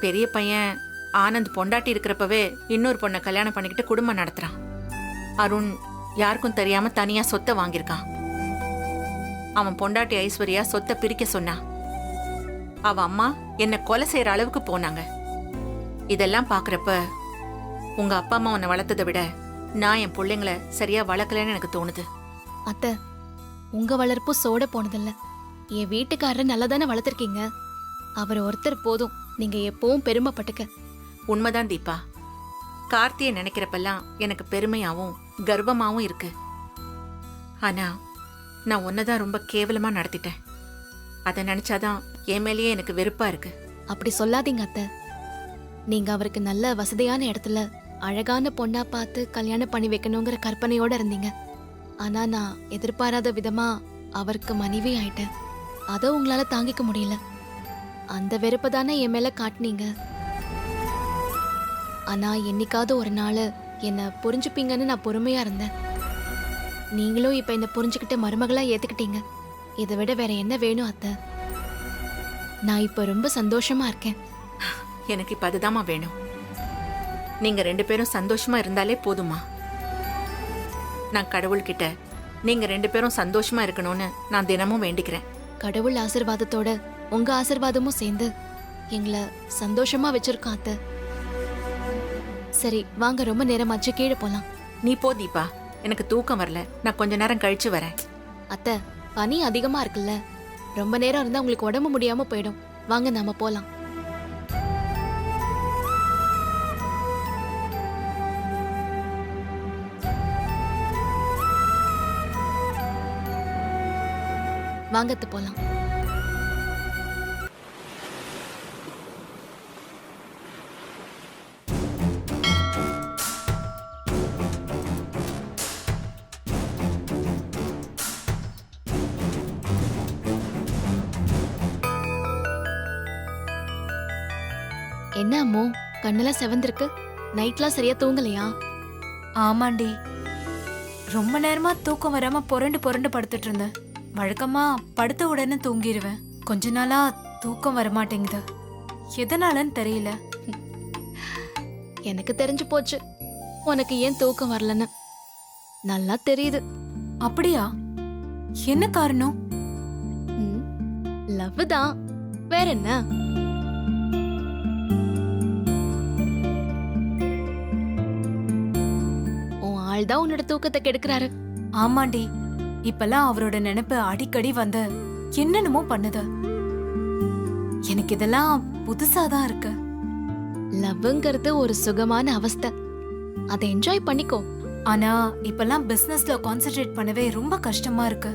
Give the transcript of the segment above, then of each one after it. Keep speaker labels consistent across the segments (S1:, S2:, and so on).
S1: பெரிய பையன் ஆனந்த் பொண்டாட்டி இருக்கிறப்பவே இன்னொரு பொண்ணை கல்யாணம் பண்ணிக்கிட்டு குடும்பம் நடத்துறான். அருண் யாருக்கும் தெரியாம தனியா சொத்தை வாங்கியிருக்கான். அவன் பொண்டாட்டி ஐஸ்வர்யா சொத்தை பிரிக்க சொன்னா. அவ அம்மா என்ன கொலை செய்யற அளவுக்கு போனாங்க. இதெல்லாம் பாக்குறப்ப உங்க அப்பா அம்மா உன்னை வளர்த்ததை விட நான் என் பிள்ளைங்களை சரியா வளர்க்கலன்னு எனக்கு தோணுது.
S2: அத்தை, உங்க வளர்ப்பு சோட போனதில்ல. என் வீட்டுக்காரர் நல்லதானே வளர்த்திருக்கீங்க. அவர் ஒருத்தர் போதும். நீங்க எப்பவும் பெருமைப்பட்டுக்க.
S1: உண்மைதான் தீபா. கார்த்தியை நினைக்கிறப்பெல்லாம் எனக்கு பெருமையாவும் கர்வமாவும் இருக்கு. ஆனா நான் உன்னதான் ரொம்ப கேவலமா நடத்திட்டேன். அதை நினைச்சாதான் என் மேலேயே எனக்கு வெறுப்பா இருக்கு.
S2: அப்படி சொல்லாதீங்க அத்தை. நீங்க அவருக்கு நல்ல வசதியான இடத்துல அழகான பொண்ணா பார்த்து கல்யாணம் பண்ணி வைக்கணுங்கிற கற்பனையோட இருந்தீங்க. ஆனா நான் எதிர்பாராத விதமா அவருக்கு மனைவி ஆயிட்டேன். அதை உங்களால தாங்கிக்க முடியல. அந்த வெறுப்பை தானே என் மேல காட்டுனீங்க. ஆனா என்னைக்காவது ஒரு நாள் என்ன புரிஞ்சுப்பீங்கன்னு நான் பொறுமையா இருந்தேன். நீங்களும் இப்ப என்ன புரிஞ்சுக்கிட்ட மருமகளா ஏத்துக்கிட்டீங்க. இதை விட வேற என்ன வேணும் அத்தை? நான் இப்ப ரொம்ப சந்தோஷமா இருக்கேன்.
S1: எனக்கு இப்ப அதுதாம்மா வேணும். நீங்க 2 பேரும் சந்தோஷமா இருந்தாலே போதுமா. நான் கடவுள்கிட்ட நீங்க 2 பேரும் சந்தோஷமா இருக்கணும்னு நான் தினமும் வேண்டிக்கிறேன்.
S2: கடவுள் ஆசீர்வாதத்தோட உங்க ஆசீர்வாதமும் சேர்ந்து எங்களை சந்தோஷமா வச்சிருக்கோம் அத்தை. சரி வாங்க, ரொம்ப நேரமாச்சு, கீழே போலாம்.
S1: நீ போ தீபா, எனக்கு தூக்கம் வரல. நான் கொஞ்ச நேரம் கழிச்சு வரேன்.
S2: அத்தை, பனி அதிகமா இருக்குல்ல, ரொம்ப நேரம் இருந்தா உங்களுக்கு உடம்பு முடியாம போயிடும். வாங்க நாம போலாம். வாங்கத்து போலாம். என்ன அம்மோ, கண்ணெல்லாம் செவந்திருக்கு. நைட்லாம் சரியா தூங்கலையா?
S3: ஆமாண்டி, ரொம்ப நேரமா தூக்கம் வராம புரண்டு புரண்டு படுத்துட்டு இருந்தேன். வழக்கமா படுத்த உடனே தூங்கிடுவேன். கொஞ்ச நாளா தூக்கம் வரமாட்டேங்குது. எதனாலன்னு தெரியல.
S2: எனக்கு தெரிஞ்சு போச்சு உனக்கு ஏன் தூக்கம் வரலன்னு. நல்லா தெரியுது.
S3: அப்படியா? என்ன காரணம்?
S2: லவ் தான், வேற என்ன? உன் ஆள் தான் உன்னோட தூக்கத்தை கெடுக்கிறாரு.
S3: ஆமாண்டி, இப்பெல்லாம் அவரோட நினைப்பு அடிக்கடி வந்து என்னென்னமோ பண்ணுது. எனக்கு இதெல்லாம் புதுசாதான் இருக்கு.
S2: லவ்ங்கிறது ஒரு சுகமான அவஸ்தை. அதை என்ஜாய் பண்ணிக்கோ.
S3: ஆனா இப்பெல்லாம் பிசினஸ்ல கான்சென்ட்ரேட் பண்ணவே ரொம்ப கஷ்டமா இருக்கு.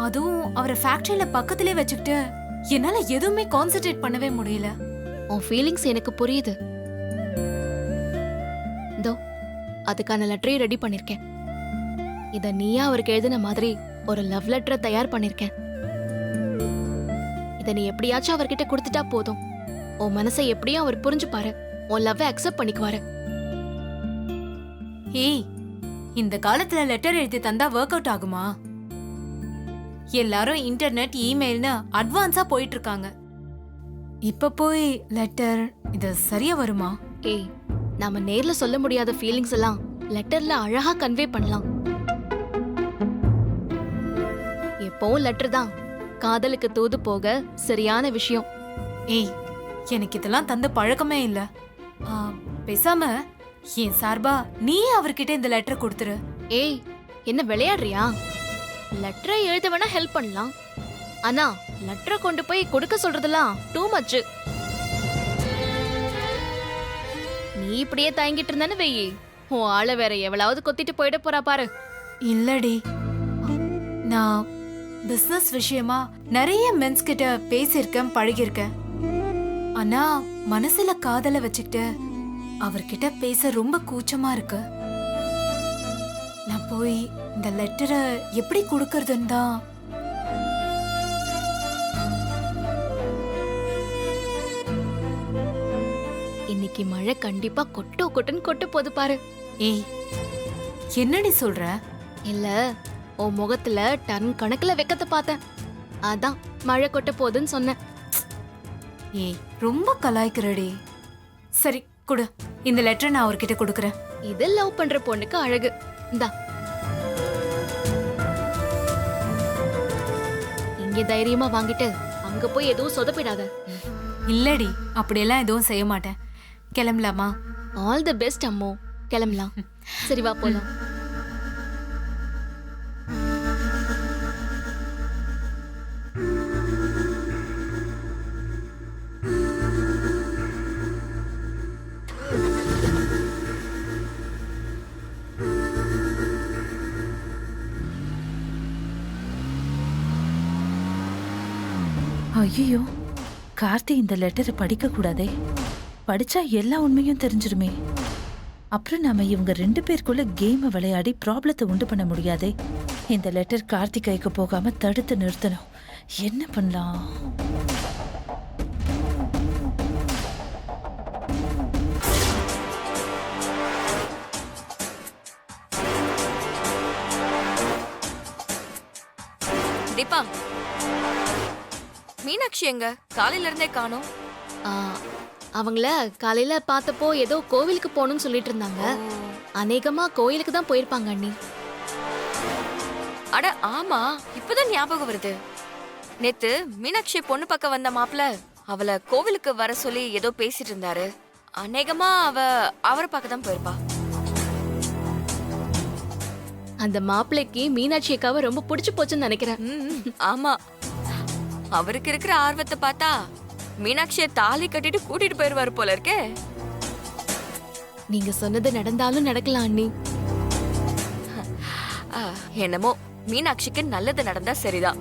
S3: அதுவும் அவரை ஃபேக்டரியில பக்கத்திலே வச்சுக்கிட்டு என்னால எதுவுமே கான்சென்ட்ரேட் பண்ணவே முடியல.
S2: உன் ஃபீலிங்ஸ் எனக்கு புரியுது. இதோ அதுக்கான லெட்டரையும் ரெடி பண்ணிருக்கேன். இத நீயா அவருக்கு எழுதின மாதிரி ஒரு லவ் லெட்டரை தயார் பண்ணிருக்கேன். இத நீ எப்படியாச்சும் அவர்கிட்ட கொடுத்துட்டா போதும். உன் மனசை எப்படியும் அவர் புரிஞ்சுப்பாரு. உன் லவ்வை அக்செப்ட் பண்ணிக்குவாரு.
S3: ஏய், இந்த காலத்துல லெட்டர் எழுதி தந்தா ஒர்க் அவுட் ஆகுமா? எல்லாரும் இன்டர்நெட், இமெயில்னு அட்வான்ஸா போயிட்டு இருக்காங்க. இப்ப போய் லெட்டர், இது சரியா வருமா?
S2: ஏய், நாம நேர்ல சொல்ல முடியாத ஃபீலிங்ஸ் எல்லாம் லெட்டர்ல அழகா கன்வே பண்ணலாம். எப்பவும் லெட்டர் தான் காதலுக்கு தூது போக சரியான விஷயம்.
S3: ஏய், எனக்கு இதெல்லாம் தந்து பழக்கமே இல்ல. பேசாம என் சார்பா நீ அவர்கிட்ட இந்த லெட்டர் கொடுத்துரு.
S2: ஏய், என்ன விளையாடுறியா? லெட்டரை எழுத வேணா ஹெல்ப் பண்ணலாம். ஆனா லெட்டரை கொண்டு போய் கொடுக்க சொல்றதெல்லாம் டூ மச். நீ இப்படியே தயங்கிட்டு இருந்தானே வெயி, உன் ஆளை வேற எவ்வளவு கொத்திட்டு போயிட போறா பாரு.
S3: இல்லடி, நான் பிசினஸ் விஷயமா நிறைய மென்ஸ் கிட்ட பேசியிருக்கேன், பழகிருக்கேன். ஆனா மனசுல காதல வச்சுக்கிட்டு அவர்கிட்ட பேச ரொம்ப கூச்சமா இருக்கு. நான் போய் இந்த லெட்டரை எப்படி கொடுக்கறதுன்னு தான்.
S2: இன்னைக்கு மழை கண்டிப்பா கொட்டோ கொட்டுன்னு கொட்ட போது பாரு.
S3: ஏய், என்னடி சொல்ற?
S2: இல்ல, உன் முகத்துல டன் கணக்குல வெக்கத்தை பார்த்தேன். அதான் மழை கொட்ட போகுதுன்னு சொன்னேன்.
S3: ஏய், ரொம்ப கலாய்க்கிறடி. சரி கொடு, இந்த லெட்டரை நான் அவர்கிட்ட கொடுக்குறேன்.
S2: இது லவ் பண்ற பொண்ணுக்கு அழகு. இந்தா, இங்க தைரியமா வாங்கிட்டு அங்க போய் எதுவும் சொதப்பிடாத.
S3: இல்லடி, அப்படியெல்லாம் எதுவும் செய்ய மாட்டேன். கிளம்பலாமா?
S2: ஆல் தி பெஸ்ட் அம்மோ. கிளம்பலாம். சரி வா போலாம்.
S4: ஐயோ, கார்த்தி இந்த லெட்டரை படிக்க கூடாதே. படிச்சா எல்லா உண்மையும் தெரிஞ்சிருமே. அப்புறம் நாம இவங்க 2 பேருக்குள்ள கேமை விளையாடி ப்ராப்ளத்தை உண்டு பண்ண முடியாதே. இந்த லெட்டர் கார்த்தி கைக்கு போகாம தடுத்து நிறுத்தணும். என்ன பண்ணலாம்?
S5: தீபா, மீனாட்சி எங்க? காலையில இருந்தே காணோம்.
S2: ஆ, அவங்கள காலையில பார்த்தப்போ ஏதோ கோவிலுக்கு போகணும்னு சொல்லிட்டு இருந்தாங்க. அநேகமா கோயிலுக்கு தான் போயிருப்பாங்க அண்ணி.
S5: அட ஆமா, இப்பதான் ஞாபகம் வருது. நேத்து மீனாட்சி பொண்ணு பக்கம் வந்த மாப்பிள அவளை கோவிலுக்கு வர சொல்லி ஏதோ பேசிட்டு இருந்தாரு. அநேகமா அவரை பார்க்க தான் போயிருப்பா.
S2: அந்த மாப்பிள்ளைக்கு மீனாட்சி அக்காவை ரொம்ப பிடிச்சு போச்சுன்னு நினைக்கிறேன்.
S5: ஆமா, அவருக்கு இருக்கிற ஆர்வத்தை பார்த்தா மீனாட்சியை தாலி கட்டிட்டு கூட்டிட்டு போயிருவாரு போல இருக்கே.
S2: நீங்க சொன்னது நடந்தாலும் நடக்கலாம் அண்ணி.
S5: என்னமோ மீனாட்சிக்கு நல்லது நடந்தா சரிதான்.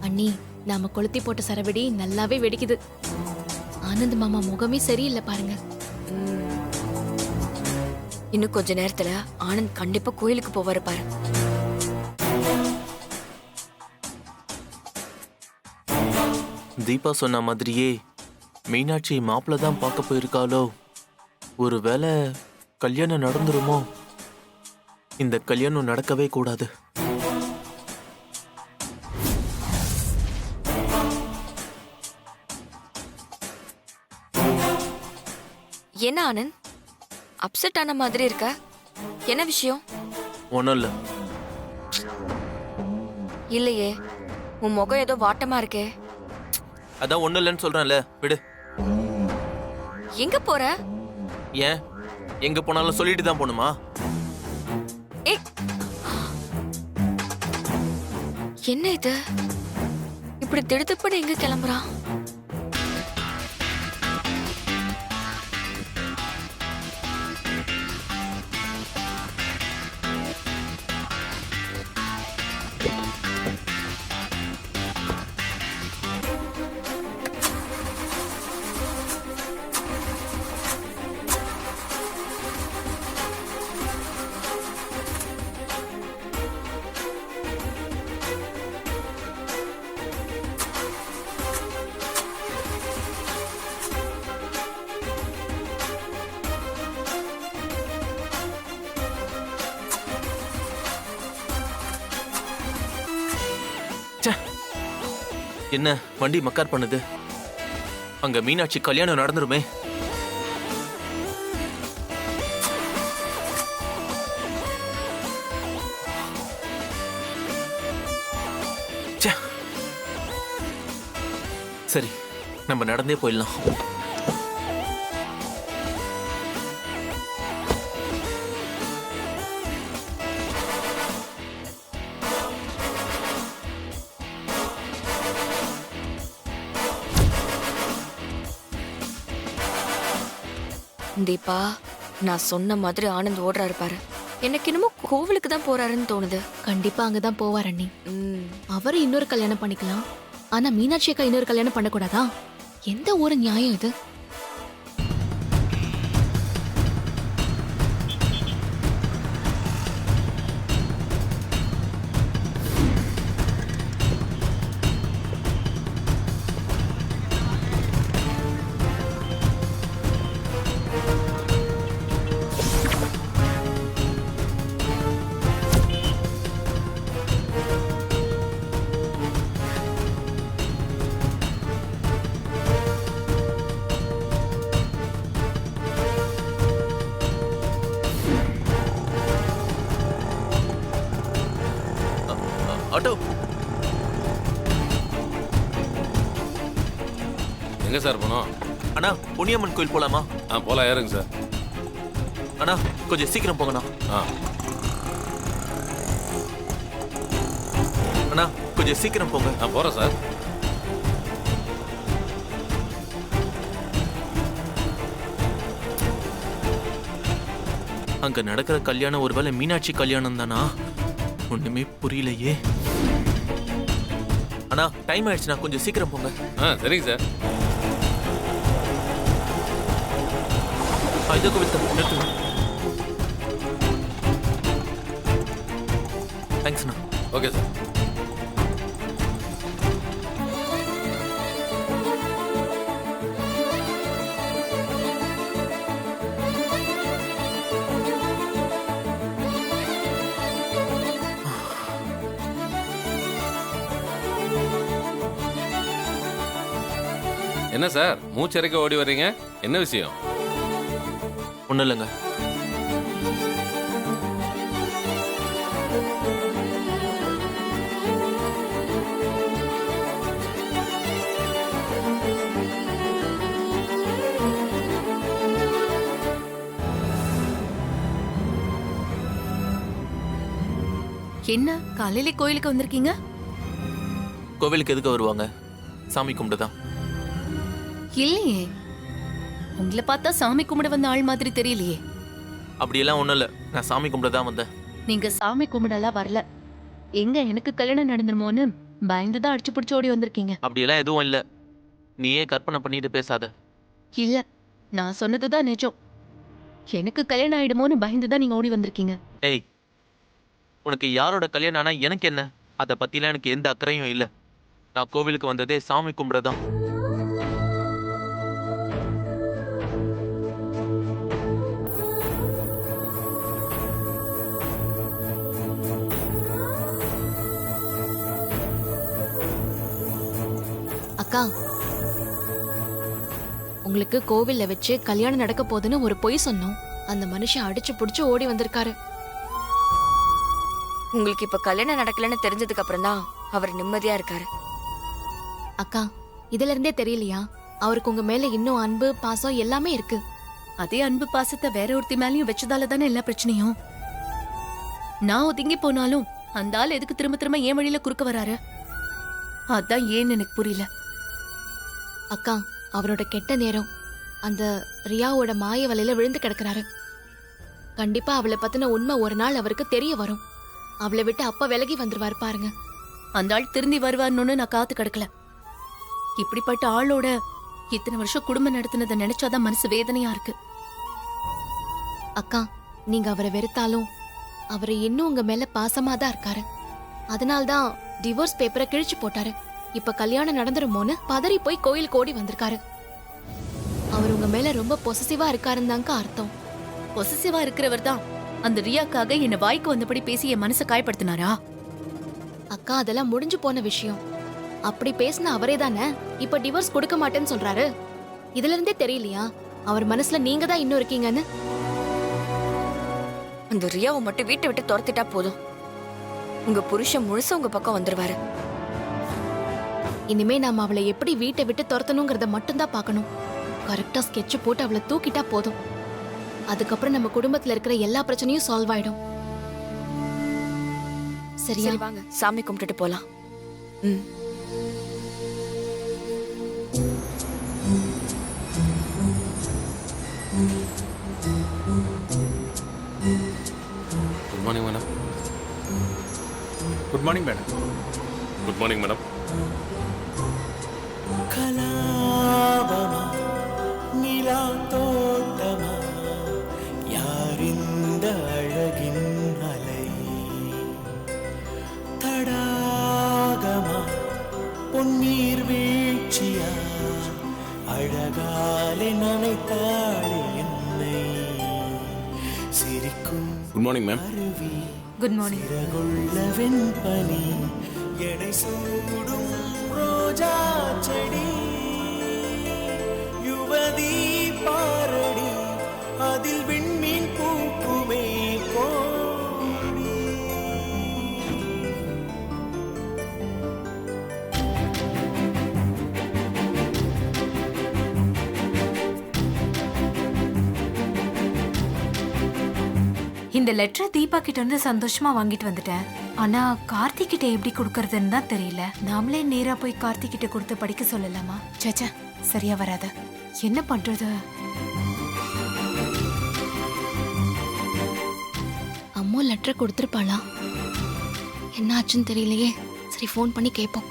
S2: அண்ணி, நாம கொளுத்தி போட்ட சரவெடி நல்லாவே வெடிக்குது. ஆனந்த் மாமா முகமே சரியில்லை பாருங்க.
S5: இன்னும் கொஞ்ச நேரத்துல ஆனந்த் கண்டிப்பா கோயிலுக்கு போவாரு பாரு.
S6: தீபா சொன்ன மாதிரியே மீனாட்சி மாப்பிள்ள தான் பார்க்க போயிருக்காளோ. ஒருவேளை கல்யாணம் நடந்துருமோ? இந்த கல்யாணம் நடக்கவே கூடாது.
S5: என்ன ஆனந்த், அப்செட் ஆன மாதிரி இருக்க? என்ன விஷயம்?
S6: ஒன்றும் இல்லை.
S5: இல்லையே, உன் முகம் ஏதோ வாட்டமா இருக்கே.
S6: அதான் ஒன்றும் இல்லைன்னு சொல்கிறேன்ல, விடு.
S5: எங்க போற?
S6: ஏன் எங்கே போனாலும் சொல்லிட்டு தான் போகணுமா?
S5: ஏய், என்ன இது? இப்படி திடுத்துப்படி எங்க கிளம்புறான்?
S6: என்ன வண்டி மக்கார் பண்ணுது? அங்க மீனாட்சி கல்யாணம் நடந்துருமே. சரி, நம்ம நடந்தே போயிடலாம்.
S5: தீபா, நான் சொன்ன மாதிரி ஆனந்த் ஓடுறாரு பாரு. எனக்கு என்னமோ கோவிலுக்கு தான் போறாருன்னு தோணுது.
S2: கண்டிப்பா அங்கதான் போவார் அண்ணி.
S5: ம்,
S2: அவரு இன்னொரு கல்யாணம் பண்ணிக்கலாம். ஆனா மீனாட்சி அக்கா இன்னொரு கல்யாணம் பண்ணக்கூடாதா? எந்த ஒரு நியாயம் இது?
S7: எங்க சார் போனோம்?
S6: அண்ணா பொன்னியம்மன் கோயில் போலாமா?
S7: போலாம், ஏறுங்க சார்.
S6: அண்ணா கொஞ்சம் சீக்கிரம் போங்கண்ணா. அண்ணா கொஞ்சம் சீக்கிரம் போங்க.
S7: போறேன் சார்.
S6: அங்க நடக்கிற கல்யாணம் ஒருவேளை மீனாட்சி கல்யாணம் தானா? ஒண்ணுமே புரியலையே. அண்ணா டைம் ஆயிடுச்சுண்ணா, கொஞ்சம் சீக்கிரம் போங்க.
S7: சரிங்க சார்.
S6: இது கோவில் நிறுத்துங்க. தேங்க்ஸ்ண்ணா.
S7: Okay sir. என்ன சார் மூச்சரைக்க ஓடி வர்றீங்க? என்ன விஷயம்?
S6: ஒன்றும் இல்லைங்க.
S2: என்ன காலையில கோயிலுக்கு வந்திருக்கீங்க?
S6: கோவிலுக்கு எதுக்கு வருவாங்க? சாமி கும்பிட்டுதான்.
S2: இல்லையே, உங்களை பார்த்தா சாமி கும்பிட வந்த ஆள் மாதிரி தெரியலையே.
S6: அப்படியெல்லாம் ஒன்றும் இல்லை, நான் சாமி கும்பிட்டு தான் வந்தேன்.
S2: நீங்க சாமி கும்பிடலாம் வரல, எங்க எனக்கு கல்யாணம் நடந்துருமோன்னு பயந்துதான் அடிச்சு பிடிச்சு ஓடி வந்திருக்கீங்க.
S6: அப்படியெல்லாம் எதுவும் இல்லை, நீயே கற்பனை பண்ணிட்டு பேசாத.
S2: இல்ல, நான் சொன்னதுதான் நிஜம். எனக்கு கல்யாணம் ஆயிடுமோன்னு பயந்துதான் நீங்க ஓடி வந்திருக்கீங்க.
S6: ஏய், உனக்கு யாரோட கல்யாணம் ஆனா எனக்கு என்ன? அதை பத்திலாம் எனக்கு எந்த அக்கறையும் இல்லை. நான் கோவிலுக்கு வந்ததே சாமி கும்பிடதான்.
S2: அக்கா, உங்களுக்கு கோவில்ல வச்சு கல்யாணம் நடக்க போகுதுன்னு ஒரு பொய் சொன்னோம். அந்த மனுஷன் அடிச்சு புடிச்சு ஓடி வந்திருக்காரு.
S5: உங்களுக்கு இப்ப கல்யாணம் நடக்கலன்னு தெரிஞ்சதுக்கு அப்புறம் தான் அவர் நிம்மதியா இருக்காரு.
S2: அக்கா, இதுல இருந்தே தெரியலையா அவருக்கு உங்க மேல இன்னும் அன்பு பாசம் எல்லாமே இருக்கு. அதே அன்பு பாசத்தை வேற ஒருத்தி மேலயும் வச்சதால தானே எல்லா பிரச்சனையும். நான் ஒதுங்கி போனாலும் அந்த ஆள் எதுக்கு திரும்ப திரும்ப ஏன் வழியில குறுக்க வராரு? அதான் ஏன்னு எனக்கு புரியல. அக்கா, அவரோட கெட்ட நேரம். அந்த ரியாவோட மாய வலையில விழுந்து கிடக்குறாரு. கண்டிப்பா அவளை பத்தின உண்மை ஒரு நாள் அவருக்கு தெரிய வரும். அவளை விட்டு அப்ப விலகி வந்துருவாரு பாருங்க. அந்த ஆள் திரும்பி வருவார்னு நான் காத்து கிடக்கல. இப்படிப்பட்ட ஆளோட இத்தனை வருஷம் குடும்பம் நடத்தினதை நினைச்சாதான் மனசு வேதனையா இருக்கு. அக்கா, நீங்க அவரை வெறுத்தாலும் அவரு இன்னும் உங்க மேல பாசமா தான் இருக்காரு. அதனால்தான் டிவோர்ஸ் பேப்பரை கிழிச்சு போட்டாரு. இப்ப கல்யாணம் நடந்துருமோன்னு பதறி போய் கோயிலுக்கு ஓடி வந்திருக்காரு. அவர் உங்க மேல ரொம்ப பொசசிவா இருக்காருன்னு தாங்க அர்த்தம். பொசசிவா இருக்கிறவர் தான் அந்த ரியாக்காக என்ன வாய்க்கு வந்தபடி பேசி என் மனசை காயப்படுத்தினாரா? அக்கா, அதெல்லாம் முடிஞ்சு போன விஷயம். அப்படி பேசின அவரே தானே இப்ப டிவோர்ஸ் கொடுக்க மாட்டேன்னு சொல்றாரு. இதுல இருந்தே தெரியலையா அவர் மனசுல நீங்க தான் இன்னும் இருக்கீங்கன்னு?
S5: அந்த ரியாவை மட்டும் வீட்டை விட்டு துரத்திட்டா போதும், உங்க புருஷன் முழுசா உங்க பக்கம் வந்துருவாரு.
S2: இனிமே நாம அவளை எப்படி வீட்டை விட்டு துரத்தணுங்கிறத மட்டும்தான் பார்க்கணும். கரெக்டா ஸ்கெட்ச் போட்டு அவளை தூக்கிட்டா போதும். அதுக்கப்புறம் நம்ம குடும்பத்துல இருக்கிற எல்லா பிரச்சனையும் சால்வ் ஆயிடும். சரியா?
S5: சரி வாங்க, சாமி கும்பிட்டுட்டு போலாம்.
S7: Good morning madam.
S8: Good morning madam.
S7: Good morning madam.
S9: கலாபமா நிலா தோட்டமா யாரிந்த அழகின் அலை தடாகமா பொன்னீர் வீழ்ச்சியா அழகாலே நனைத்தாளே என்னை சிரிக்கும்
S7: குட் மார்னிங் மேம்.
S9: அருவி
S3: குட் மார்னிங்.
S9: சிறகுள்ள வெண்பனி எடை சூடும் ரோஜா செடி யுவதி பாரடி அதில் விண்மீன் பூக்குமே கோடி.
S3: இந்த லெட்டரை தீபா கிட்ட இருந்து சந்தோஷமா வாங்கிட்டு வந்துட்டேன். ஆனா கார்த்திக் கிட்ட எப்படி கொடுக்கறதுன்னு தான் தெரியல. நாமளே நேரா போய் கார்த்திக் கிட்ட கொடுத்து படிக்க சொல்லலாமா? சேச்சா, சரியா வராது. என்ன பண்றது?
S2: அம்மா லெட்டர் கொடுத்துருப்பாளா? என்ன ஆச்சுன்னு தெரியலையே. சரி, ஃபோன் பண்ணி கேட்போம்.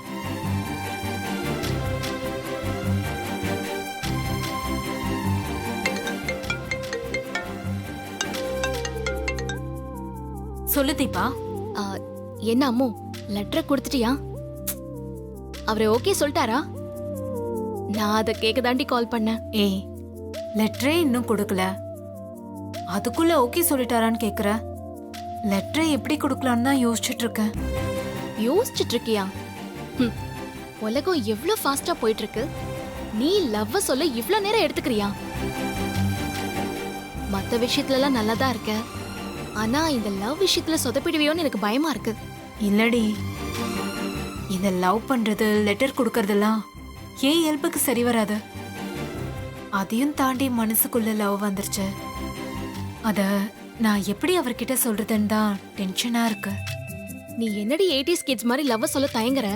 S3: சொல்லு தீபா.
S2: ஆ, என்ன அம்மு, லெட்டர் கொடுத்துட்டியா? அவரை ஓகே சொல்லிட்டாரா? நான் அதை கேட்க தாண்டி கால் பண்ணேன்.
S3: ஏய், லெட்டரே இன்னும் கொடுக்கல, அதுக்குள்ள ஓகே சொல்லிட்டாரான்னு கேக்குற? லெட்டரை எப்படி கொடுக்கலான்னு தான் யோசிச்சுட்டு இருக்கேன்.
S2: யோசிச்சுட்டு இருக்கியா? ஹம், உலகம் எவ்வளவு ஃபாஸ்டா போயிட்டு இருக்கு. நீ லவ்வ சொல்ல இவ்ளோ நேரம் எடுத்துக்கிறியா? மத்த விஷயத்துல எல்லாம் நல்லா தான் இருக்க. ஆனா இந்த லவ் விஷயத்துல சொதப்பிடுவியோன்னு எனக்கு பயமா இருக்கு.
S3: இல்லடி, இத லவ் பண்றது, லெட்டர் கொடுக்கறதெல்லாம் ஏன் இயல்புக்கு சரி வராது. அதையும் தாண்டி மனசுக்குள்ள லவ் வந்துருச்சு. அத நான் எப்படி அவர்கிட்ட சொல்றதுன்னு தான் டென்ஷனா இருக்கு.
S2: நீ என்னடி 80s கிட்ஸ் மாதிரி லவ் சொல்ல தயங்குற?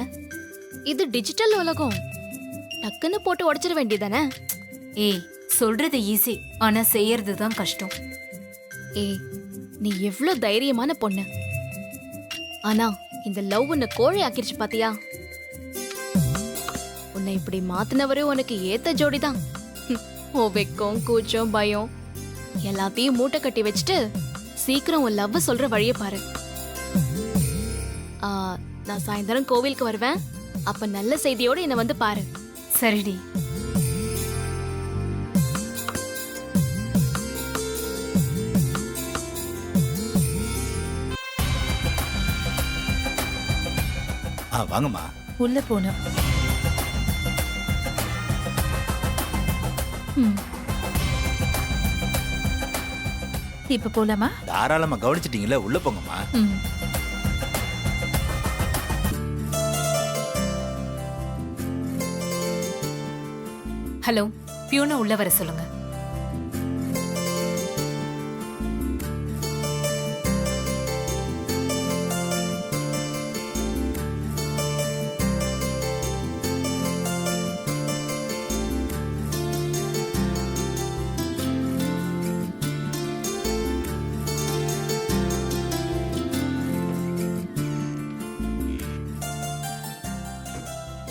S2: இது டிஜிட்டல் உலகம். டக்குன்னு போட்டு உடைச்சிட வேண்டியதானே?
S3: ஏய், சொல்றது ஈஸி, ஆனா செய்யறது தான் கஷ்டம்.
S2: ஏய், நீ எவ்ளோ தைரியமான பொண்ணு. ஆனா இந்த லவ் உன்னை கோழை ஆக்கிருச்சு பாத்தியா? உன்னை இப்படி மாத்தினவரே உனக்கு ஏத்த ஜோடிதான். ஓ வெக்கம், கூச்சம், பயம் எல்லாத்தையும் மூட்டை கட்டி வச்சுட்டு சீக்கிரம் உன் லவ் சொல்ற வழியை பாரு. நான் சாயந்தரம் கோவிலுக்கு வருவேன். அப்ப நல்ல செய்தியோட என்ன வந்து பாரு.
S3: சரிடி.
S8: வாங்கம்மா.
S4: உள்ள போனோம். இப்ப போலாமா?
S8: தாராளமா, கவனிச்சிட்டீங்களா? உள்ள போங்கம்மா.
S3: ஹலோ, பியூனை உள்ள வர சொல்லுங்க.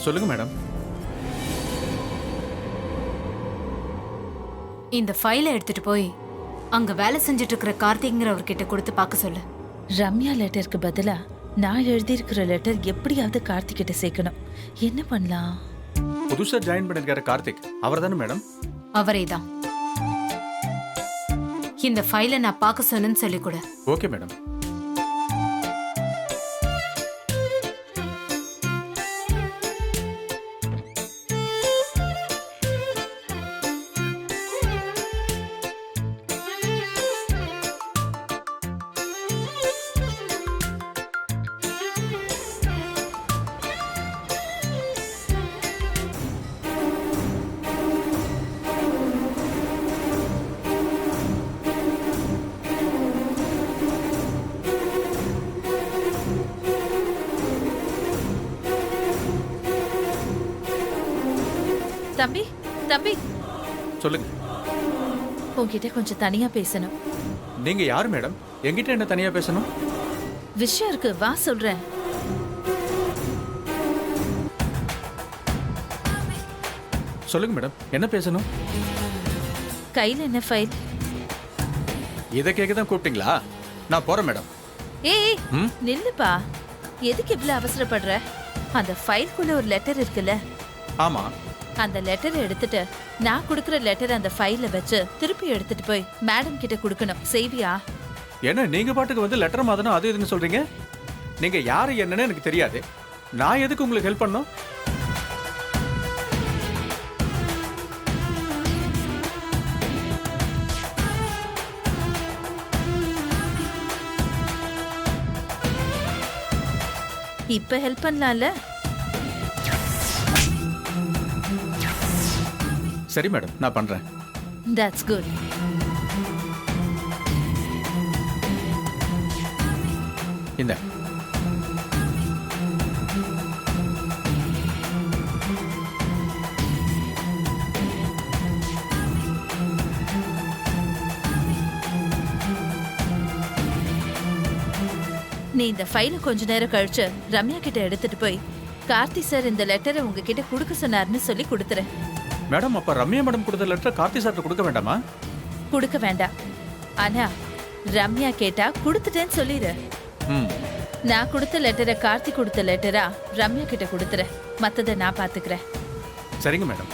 S10: சொல்லுங்க மேடம்.
S3: இந்த ஃபைலை எடுத்துட்டு போய் அங்க வேலை செஞ்சுட்டு இருக்கிற கார்த்திக்ங்கிறவர்கிட்ட கொடுத்து பார்க்க சொல்லு.
S4: ரம்யா லெட்டருக்கு பதிலா நான் எழுதியிருக்கிற லெட்டர் எப்படியாவது கார்த்திகிட்ட சேர்க்கணும். என்ன பண்ணலாம்?
S10: புதுசா ஜாயின் பண்ணிருக்காரு கார்த்திக், அவர் தானே மேடம்?
S3: அவரே தான். இந்த ஃபைலை நான் பார்க்க சொன்னேன்னு சொல்லி கொடு.
S10: Okay madam.
S4: தம்பி, தம்பி,
S10: சொல்லுங்க.
S4: உன்கிட்ட கொஞ்சம் தனியா பேசணும்.
S10: நீங்க யாரு மேடம்? என்கிட்ட என்ன தனியா பேசணும்?
S4: விஷயம் இருக்கு, வா சொல்றேன்.
S10: சொல்லுங்க மேடம், என்ன பேசணும்?
S4: கையில என்ன ஃபைல்?
S10: இதை கேட்க தான் கூப்பிட்டீங்களா? நான் போறேன் மேடம்.
S4: ஏய், நில்லுப்பா. எதுக்கு இவ்வளவு அவசரப்படுற? அந்த ஃபைல்குள்ள ஒரு லெட்டர் இருக்குல்ல?
S10: ஆமா.
S4: அந்த லெட்டரை எடுத்துட்டு நான் கொடுக்கிற லெட்டர் அந்த ஃபைல்ல வச்சு திருப்பி எடுத்துட்டு போய் மேடம் கிட்ட கொடுக்கணும். செய்வியா?
S10: என்ன நீங்க பாட்டுக்கு வந்து லெட்டர் மாத்தணும் அது இதுன்னு சொல்றீங்க? நீங்க யாரு என்னன்னு எனக்கு தெரியாது. நான் எதுக்கு உங்களுக்கு ஹெல்ப் பண்ணணும்?
S4: இப்ப ஹெல்ப் பண்ணலாம்ல?
S10: சரி மேடம், நான் பண்றேன்.
S4: That's good.
S10: இந்த
S4: நீ இந்த ஃபைலை கொஞ்ச நேரம் கழிச்சு ரம்யா கிட்ட எடுத்துட்டு போய் கார்த்தி சார் இந்த லெட்டரை உங்ககிட்ட கொடுக்க சொன்னாருன்னு சொல்லி கொடுத்துரு.
S10: மேடம், அப்ப ரம்யா மேடம் கொடுத்த லெட்டர் கார்த்தி சார்ட்ட கொடுக்க வேண்டாமா?
S4: கொடுக்க வேண்டாம். ஆனா ரம்யா கேட்டா கொடுத்துட்டேன்னு சொல்லிடு.
S10: ம்,
S4: நான் கொடுத்த லெட்டரை கார்த்தி கொடுத்த லெட்டரா ரம்யா கிட்ட கொடுத்துறேன். மத்ததை நான் பாத்துக்கிறேன்.
S10: சரிங்க மேடம்.